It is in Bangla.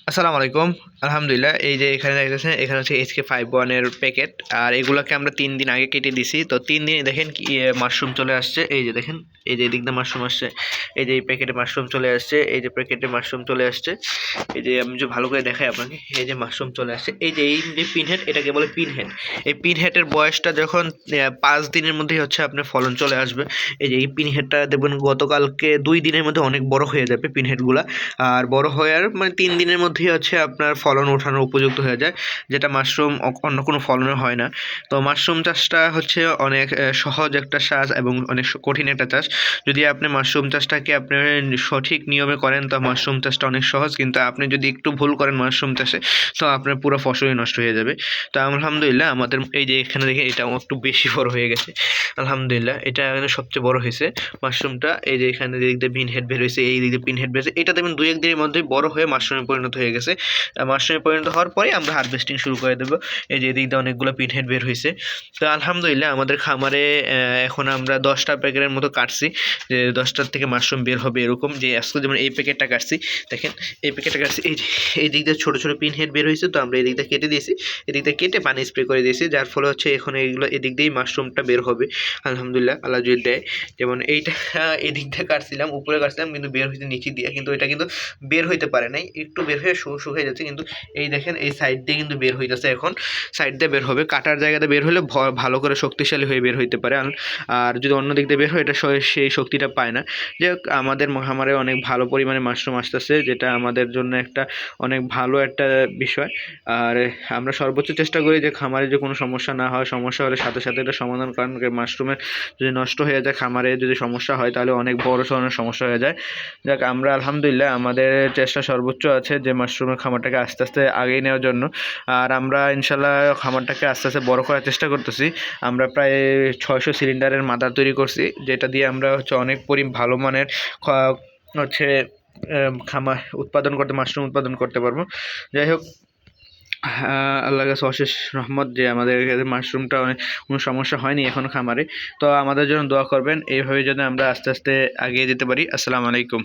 আসসালামু আলাইকুম। আলহামদুলিল্লাহ, এই যে এখানে দেখতেছেন, এখানে হচ্ছে HK51 এর প্যাকেট। আর এগুলোকে আমরা 3 দিন আগে কেটে দিছি। তো 3 দিনে দেখেন কি মাশরুম চলে আসছে। এই যে দেখেন, এই যে এদিক দিয়ে মাশরুম আসছে, এই যে এই প্যাকেটে মাশরুম চলে আসছে, এই যে প্যাকেটে মাশরুম চলে আসছে। এই যে আমি যে ভালো করে দেখাই আপনাকে, এই যে মাশরুম চলে আসছে। এই যে পিনহেড, এটাকে বলে পিনহেড। এই পিনহেডের বয়সটা যখন 5 দিনের মধ্যেই হচ্ছে আপনার ফলন চলে আসবে। এই যে এই পিনহেডটা দেখবেন গতকালকে 2 দিনের মধ্যে অনেক বড় হয়ে যাবে পিনহেডগুলা। আর বড় হওয়ার মানে 3 দিনের মধ্যেই হচ্ছে আপনার ফলন ওঠানোর উপযুক্ত হয়ে যায়, যেটা মাশরুম অন্য কোনো ফলনে হয় না। তো মাশরুম চাষটা হচ্ছে অনেক সহজ একটা চাষ এবং অনেক কঠিন একটা চাষ। যদি আপনি মাশরুম চাষটাকে আপনি সঠিক নিয়মে করেন, তো মাশরুম চাষটা অনেক সহজ। কিন্তু আপনি যদি একটু ভুল করেন মাশরুম চাষে, তো আপনার পুরো ফসলই নষ্ট হয়ে যাবে। তো আলহামদুলিল্লাহ, আমাদের এই যে এখানে দেখে এটা একটু বেশি বড় হয়ে গেছে। আলহামদুলিল্লাহ, এটা সবচেয়ে বড় হয়েছে মাশরুমটা। এই যে এখানে দিক দিয়ে পিন হেড বের হয়েছে, এই দিক দিয়ে পিন হেড বের হয়েছে। এটা দেখবেন 2-1 দিনের মধ্যেই বড় হয়ে মাশরুমে পরিণত হয়ে গেছে। মাশরুমে পরিণত হওয়ার পরে আমরা হারভেস্টিং শুরু করে দেবো। এই যে এদিক দিয়ে অনেকগুলো পিন হেড বের হয়েছে। তো আলহামদুলিল্লাহ, আমাদের খামারে এখন আমরা 10টা প্যাকেটের মতো কাটছি, যে 10টার থেকে মাশরুম বের হবে এরকম। যে আজকে যেমন এই প্যাকেটটা কাটছি, দেখেন এই প্যাকেটটা কাটছি, এই যে এই দিক দিয়ে ছোটো ছোটো পিন হেড বের হয়েছে। তো আমরা এই দিক দিয়ে কেটে দিয়েছি, এদিক দিয়ে কেটে পানি স্প্রে করে দিয়েছি, যার ফলে হচ্ছে এখন এইগুলো এদিক দিয়েই মাশরুমটা বের হবে। আলহামদুলিল্লাহ, আল্লাহ যদি দেয়। যেমন এইটা এদিক দিয়ে কাটছিলাম, উপরে কাটছিলাম, কিন্তু বের হইতে নিচে দিয়ে, কিন্তু এটা কিন্তু বের হইতে পারে নাই, একটু বের হয়ে শুকিয়ে যাচ্ছে। কিন্তু এই দেখেন, এই সাইড দিয়ে কিন্তু বের হইতেছে, এখন সাইড দিয়ে বের হবে। কাটার জায়গাতে বের হলে ভালো করে শক্তিশালী হয়ে বের হইতে পারে। আর যদি অন্য দিক দিয়ে বের হয়, এটা সেই শক্তিটা পায় না। যাই হোক, আমাদের খামারে অনেক ভালো পরিমাণে মাশরুম আসতেছে, যেটা আমাদের জন্য একটা অনেক ভালো একটা বিষয়। আর আমরা সর্বোচ্চ চেষ্টা করি যে খামারে যে কোনো সমস্যা না হয়, সমস্যা হলে সাথে সাথে এটা সমাধান। কারণ মাশরুমের যদি নষ্ট হয়ে যায়, খামারে যদি সমস্যা হয়, তাহলে অনেক বড় ধরনের সমস্যা হয়ে যায়। যাক, আমরা আলহামদুলিল্লাহ আমাদের চেষ্টা সর্বোচ্চ আছে যে মাশরুমের খামারটাকে আস্তে আস্তে আগিয়ে নেওয়ার জন্য। আর আমরা ইনশাল্লাহ খামারটাকে আস্তে আস্তে বড় করার চেষ্টা করতেছি। আমরা প্রায় 600 সিলিন্ডারের মাদা তৈরি করছি, যেটা দিয়ে আমরা হচ্ছে অনেক ভালো মানের হচ্ছে খামার উৎপাদন করতে, মাশরুম উৎপাদন করতে পারবো। যাই হোক, আল্লাহর কাছে অশেষ রহমত যে আমাদের মাশরুমটা অনেক কোনো সমস্যা হয়নি এখনও খামারে। তো আমাদের জন্য দোয়া করবেন, এইভাবে যেন আমরা আস্তে আস্তে এগিয়ে যেতে পারি। আসসালামু আলাইকুম।